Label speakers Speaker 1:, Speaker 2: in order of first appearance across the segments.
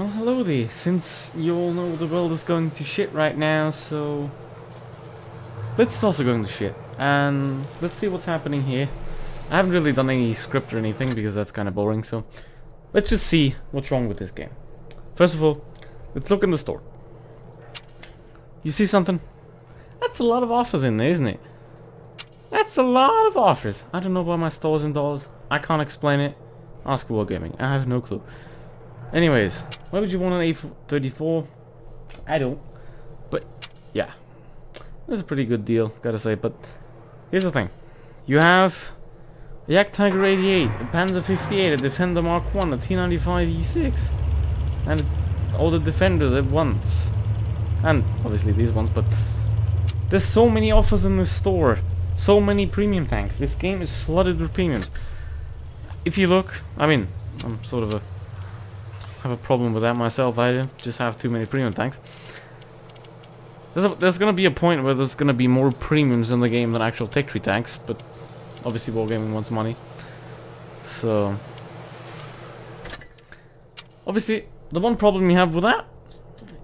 Speaker 1: Well, hello there. Since you all know the world is going to shit right now, so Blitz is also going to shit. And let's see what's happening here. I haven't really done any script or anything because that's kind of boring, so let's just see what's wrong with this game. First of all, let's look in the store. You see something? That's a lot of offers in there, isn't it? That's a lot of offers. I don't know why my store's in dollars. I can't explain it. Ask WoT Gaming. I have no clue. Anyways, why would you want an A34? I don't. But, yeah. That's a pretty good deal, gotta say. But, here's the thing. You have a Yak Tiger 88, a Panzer 58, a Defender Mark 1, a T95 E6. And all the Defenders at once. And, obviously, these ones, but there's so many offers in this store. So many premium tanks. This game is flooded with premiums. If you look, I mean, I'm sort of have a problem with that myself. I just have too many premium tanks. There's gonna be a point where there's gonna be more premiums in the game than actual tech tree tanks, but obviously WoT Gaming wants money. So obviously the one problem you have with that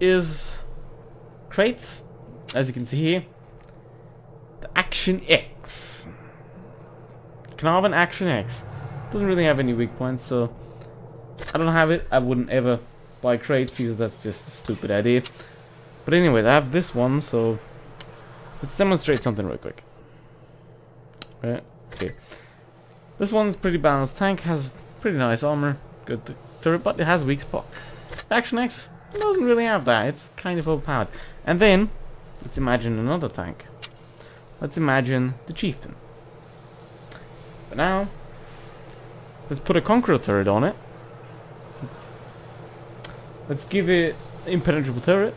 Speaker 1: is crates, as you can see here. The Action X. Carnarvon Action X doesn't really have any weak points, so I don't have it. I wouldn't ever buy crates because that's just a stupid idea. But anyway, I have this one, so let's demonstrate something real quick. Right, okay. This one's pretty balanced tank, has pretty nice armor, good turret, but it has weak spot. The Action X doesn't really have that. It's kind of overpowered. And then let's imagine another tank. Let's imagine the Chieftain. But now let's put a Conqueror turret on it. Let's give it impenetrable turret,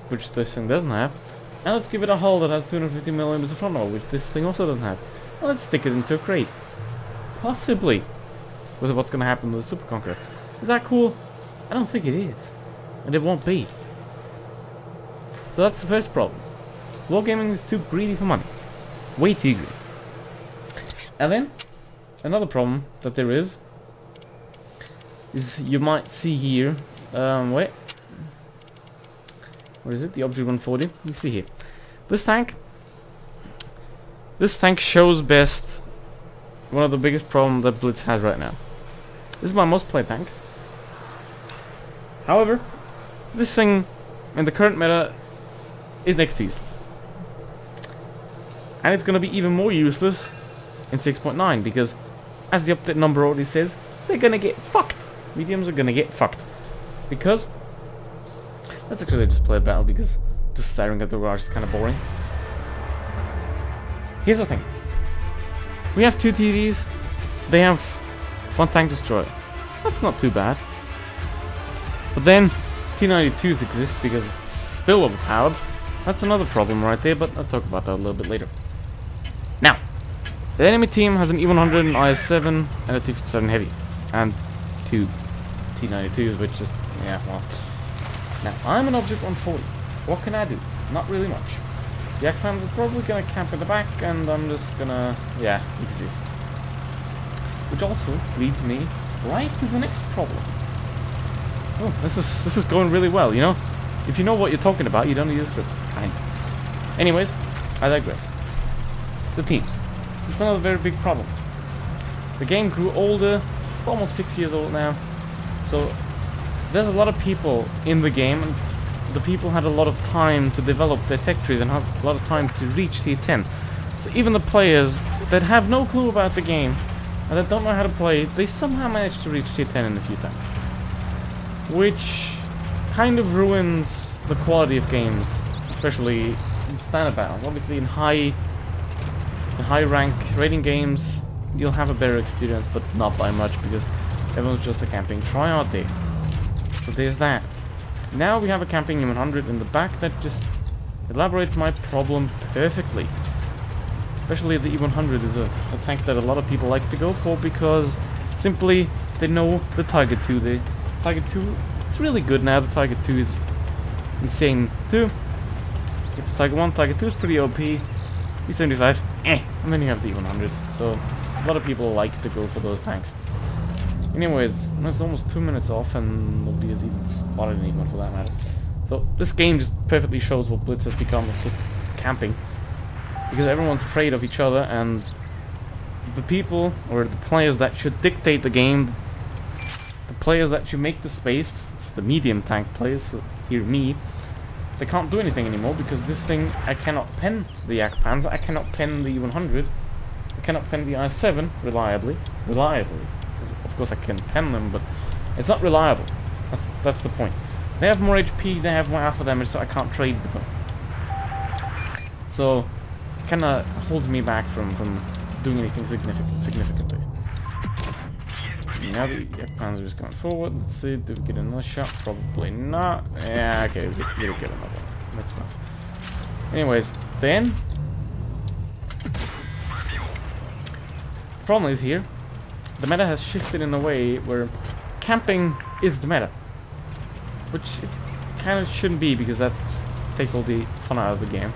Speaker 1: which this thing doesn't have. And let's give it a hull that has 250mm of front hull, which this thing also doesn't have. And let's stick it into a crate. Possibly with what's going to happen with the Super Conqueror. Is that cool? I don't think it is. And it won't be. So that's the first problem. WoT Gaming is too greedy for money. Way too greedy. And then, another problem that there is you might see here, wait, where is it? The Object 140. You see here. This tank shows best one of the biggest problems that Blitz has right now. This is my most played tank. However, this thing in the current meta is next to useless. And it's going to be even more useless in 6.9 because, as the update number already says, they're going to get fucked. Mediums are going to get fucked. Because, let's actually just play a battle because just staring at the garage is kind of boring. Here's the thing. We have two TDs. They have one tank destroyer. That's not too bad. But then T92s exist because it's still overpowered. That's another problem right there, but I'll talk about that a little bit later. Now, the enemy team has an E100, an IS-7, and a T-57 Heavy. And two T-92s, which is, yeah, well. Now, I'm an Object 140. What can I do? Not really much. The Yak fans are probably going to camp in the back, and I'm just going to, yeah, exist. Which also leads me right to the next problem. Oh, this is going really well, you know? If you know what you're talking about, you don't need a script. Kind of. Anyways, I digress. The teams. It's another very big problem. The game grew older. It's almost 6 years old now. So there's a lot of people in the game, and the people had a lot of time to develop their tech trees and had a lot of time to reach tier 10. So even the players that have no clue about the game and that don't know how to play it, they somehow managed to reach tier 10 in a few times. Which kind of ruins the quality of games, especially in standard battles. Obviously in high rank rating games you'll have a better experience, but not by much because everyone's just a camping tryhard there. So there's that. Now we have a camping E100 in the back that just elaborates my problem perfectly. Especially the E100 is a tank that a lot of people like to go for because simply they know the Tiger 2. The Tiger 2 is really good now. The Tiger 2 is insane too. It's Tiger 1, Tiger 2 is pretty OP. E75, and then you have the E100. So a lot of people like to go for those tanks. Anyways, it's almost 2 minutes off and nobody has even spotted anyone for that matter. So this game just perfectly shows what Blitz has become. It's just camping. Because everyone's afraid of each other, and the people, or the players that should dictate the game, the players that should make the space, it's the medium tank players, so here me, they can't do anything anymore because this thing, I cannot pen the Yak Panzer, I cannot pen the 100, I cannot pen the I-7 reliably. Of course I can pen them, but it's not reliable. That's the point. They have more HP, they have more alpha damage, so I can't trade with them. So, it kinda holds me back from doing anything significantly. Now the Yak Panzer is going forward. Let's see, do we get another shot? Probably not. Yeah, okay, we'll get another one. That's nice. Anyways, then the problem is here, the meta has shifted in a way where camping is the meta. Which it kind of shouldn't be, because that takes all the fun out of the game.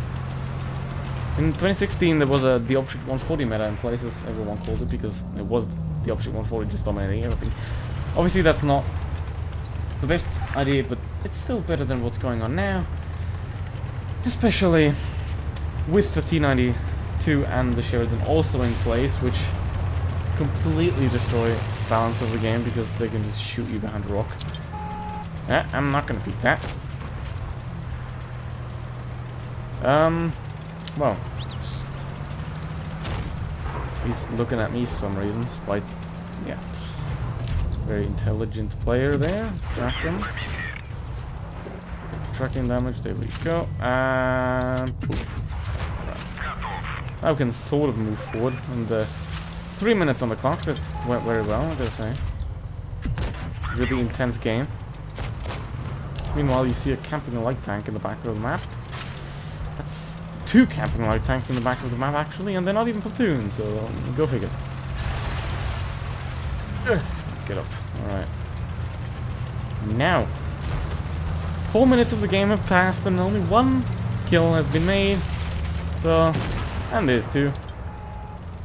Speaker 1: In 2016 there was the Object 140 meta in place, as everyone called it, because it was the Object 140 just dominating everything. Obviously that's not the best idea, but it's still better than what's going on now. Especially with the T92 and the Sheridan also in place, which completely destroy balance of the game because they can just shoot you behind a rock. I'm not gonna beat that. Well, he's looking at me for some reason, despite, yeah, very intelligent player there. Let's track him. Tracking damage, there we go. And now we can sort of move forward, and 3 minutes on the clock. That went very well, I gotta say. Really intense game. Meanwhile, you see a camping light tank in the back of the map. That's 2 camping light tanks in the back of the map, actually, and they're not even platoons, so go figure. Let's get up. Alright. Now, 4 minutes of the game have passed, and only 1 kill has been made. So, and there's 2.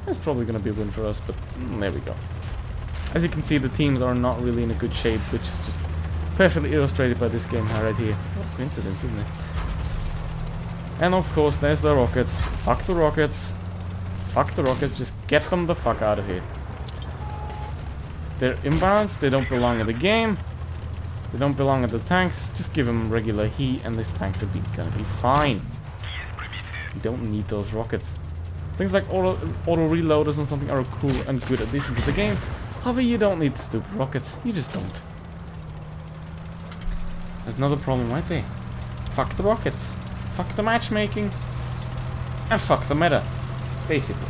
Speaker 1: It's probably going to be a win for us, but there we go. As you can see, the teams are not really in a good shape, which is just perfectly illustrated by this game right here. What a coincidence, isn't it? And of course, there's the rockets. Fuck the rockets. Fuck the rockets. Just get them the fuck out of here. They're imbalanced. They don't belong in the game. They don't belong in the tanks. Just give them regular heat, and this tank's gonna be fine. You don't need those rockets. Things like auto reloaders and something are a cool and good addition to the game. However, you don't need stupid rockets. You just don't. There's another problem right there. Fuck the rockets. Fuck the matchmaking. And fuck the meta. Basically.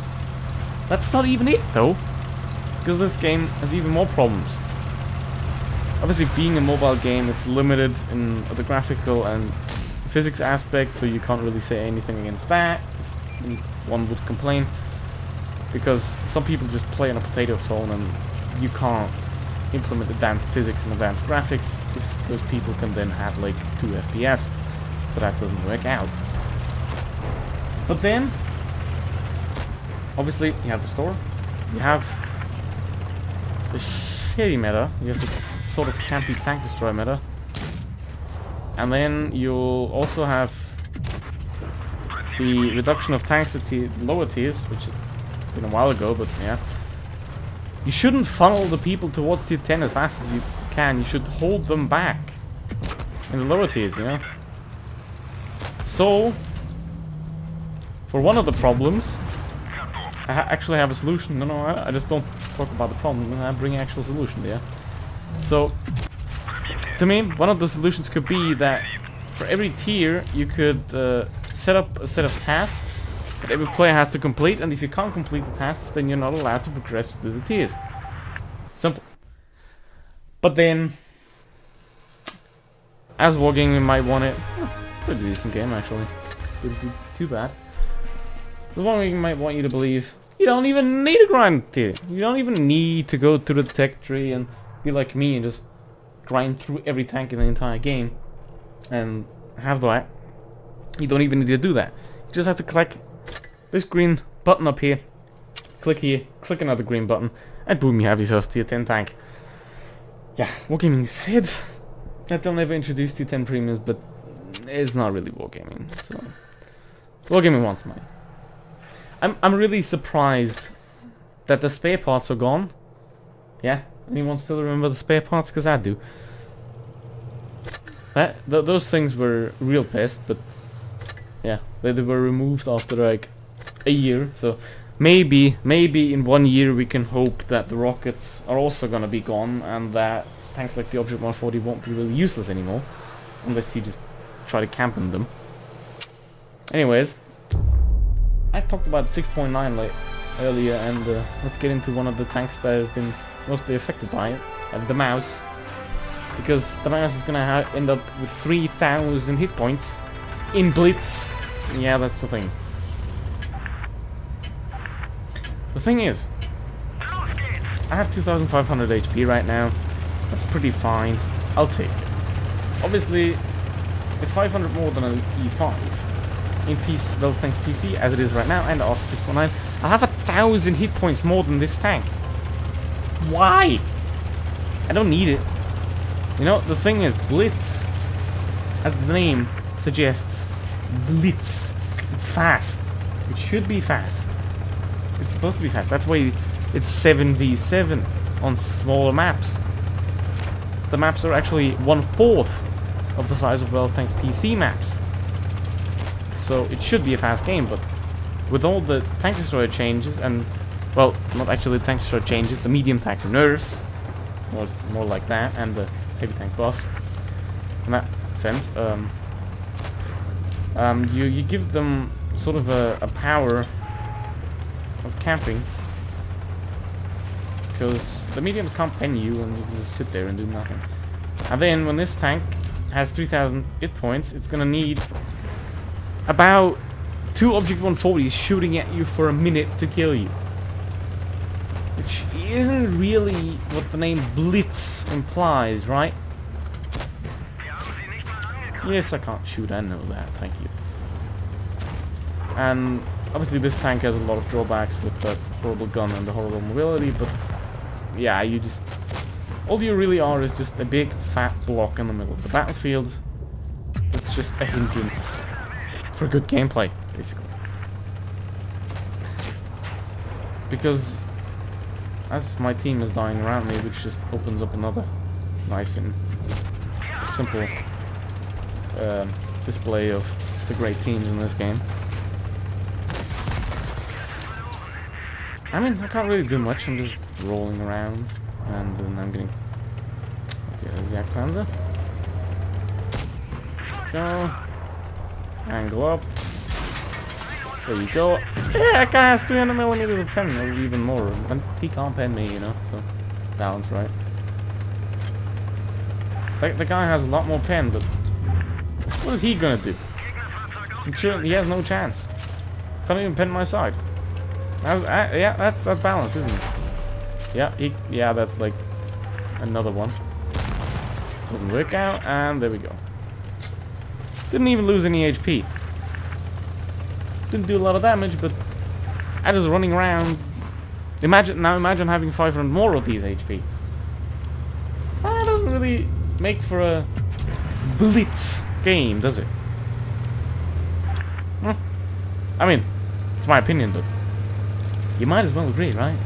Speaker 1: That's not even it though. Because this game has even more problems. Obviously, being a mobile game, it's limited in the graphical and physics aspect, so you can't really say anything against that. One would complain. Because some people just play on a potato phone and you can't implement advanced physics and advanced graphics if those people can then have like 2 FPS. So that doesn't work out. But then, obviously, you have the store. You have the shitty meta. You have the sort of campy tank destroy meta. And then you'll also have the reduction of tanks at the lower tiers, which has been a while ago, but yeah. You shouldn't funnel the people towards tier 10 as fast as you can. You should hold them back in the lower tiers, you know. So, for one of the problems, I actually have a solution. No, I just don't talk about the problem. I bring an actual solution there. So, to me, one of the solutions could be that for every tier, you could set up a set of tasks that every player has to complete, and if you can't complete the tasks, then you're not allowed to progress through the tiers. Simple. But then, as wargaming, you might want it. Pretty decent game, actually. Too bad. The wargaming might want you to believe you don't even need a grind tier. You don't even need to go to the tech tree and be like me and just grind through every tank in the entire game and have that. You don't even need to do that. You just have to click this green button up here, click here, click another green button, and boom, you have yourself tier 10 tank. Yeah, Wargaming said that they'll never introduce T10 premiums, but it's not really Wargaming. So Wargaming wants money. I'm really surprised that the spare parts are gone. Yeah, anyone still remember the spare parts? Because I do. Those things were real pissed, but yeah, they were removed after like a year. So maybe in 1 year we can hope that the rockets are also gonna be gone, and that tanks like the Object 140 won't be really useless anymore, unless you just try to camp in them. Anyways, I talked about 6.9 earlier, and let's get into one of the tanks that has been mostly affected by it, the mouse. Because the mouse is gonna end up with 3,000 hit points in Blitz. Yeah, that's the thing. The thing is, I have 2,500 HP right now. That's pretty fine. I'll take it. Obviously, it's 500 more than an E5 in PC, well, thanks PC as it is right now, and after 6.9, I have 1,000 hit points more than this tank. Why? I don't need it. You know, the thing is, Blitz, as the name suggests, Blitz. It's fast. It should be fast. It's supposed to be fast. That's why it's 7v7 on smaller maps. The maps are actually 1/4 of the size of Well Tank's PC maps. So it should be a fast game, but with all the tank destroyer changes and, well, not actually the tank destroyer changes, the medium tank nerfs, more like that, and the heavy tank boss. In that sense, you give them sort of a power of camping, because the mediums can't pen you and you can just sit there and do nothing. And then when this tank has 3,000 hit points, it's gonna need about 2 Object 140s shooting at you for a minute to kill you. Which isn't really what the name Blitz implies, right? Yes, I can't shoot, I know that, thank you. And obviously this tank has a lot of drawbacks with the horrible gun and the horrible mobility, but yeah, you just... all you really are is just a big fat block in the middle of the battlefield. It's just a hindrance for good gameplay, basically. Because as my team is dying around me, which just opens up another nice and simple display of the great teams in this game. I mean, I can't really do much, I'm just rolling around, and then I'm getting... okay, there's the Panzer. Go. Angle up. There you go. Yeah, that guy has 300mm of pen, or even more. And he can't pen me, you know, so... balance, right? The guy has a lot more pen, but... what is he gonna do? He has no chance. Can't even pen my side. Yeah, that's balance, isn't it? Yeah, that's like another one. Doesn't work out, and there we go. Didn't even lose any HP. Didn't do a lot of damage, but I was running around. Imagine having 500 more of these HP. That doesn't really make for a Blitz game, does it? I mean, it's my opinion, but you might as well agree, right?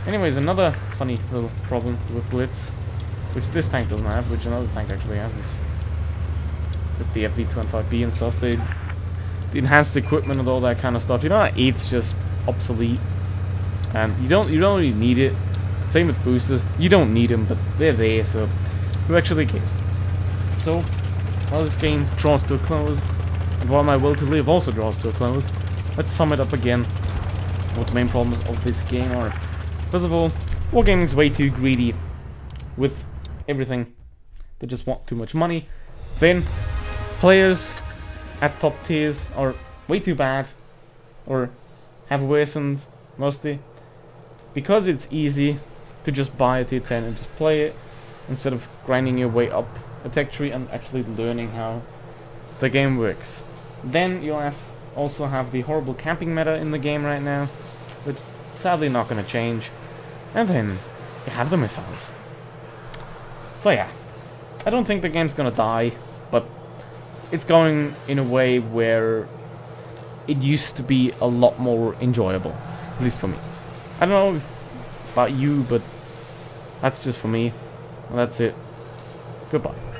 Speaker 1: Anyways, another funny little problem with Blitz, which this tank doesn't have, which another tank actually has, is with the FV25B and stuff. The enhanced equipment and all that kind of stuff. You know, it's just obsolete, and you don't really need it. Same with boosters. You don't need them, but they're there, so who actually cares? So, while this game draws to a close, and while my will to live also draws to a close, let's sum it up again. What the main problems of this game are. First of all, Wargaming's way too greedy with everything. They just want too much money. Then, players at top tiers are way too bad, or have worsened mostly, because it's easy to just buy a T10 and just play it, instead of grinding your way up a tech tree and actually learning how the game works. Then you also have the horrible camping meta in the game right now, which sadly not going to change. And then you have the missiles. So yeah, I don't think the game's gonna die, but it's going in a way where it used to be a lot more enjoyable, at least for me. I don't know about you, but that's just for me. Well, that's it. Goodbye.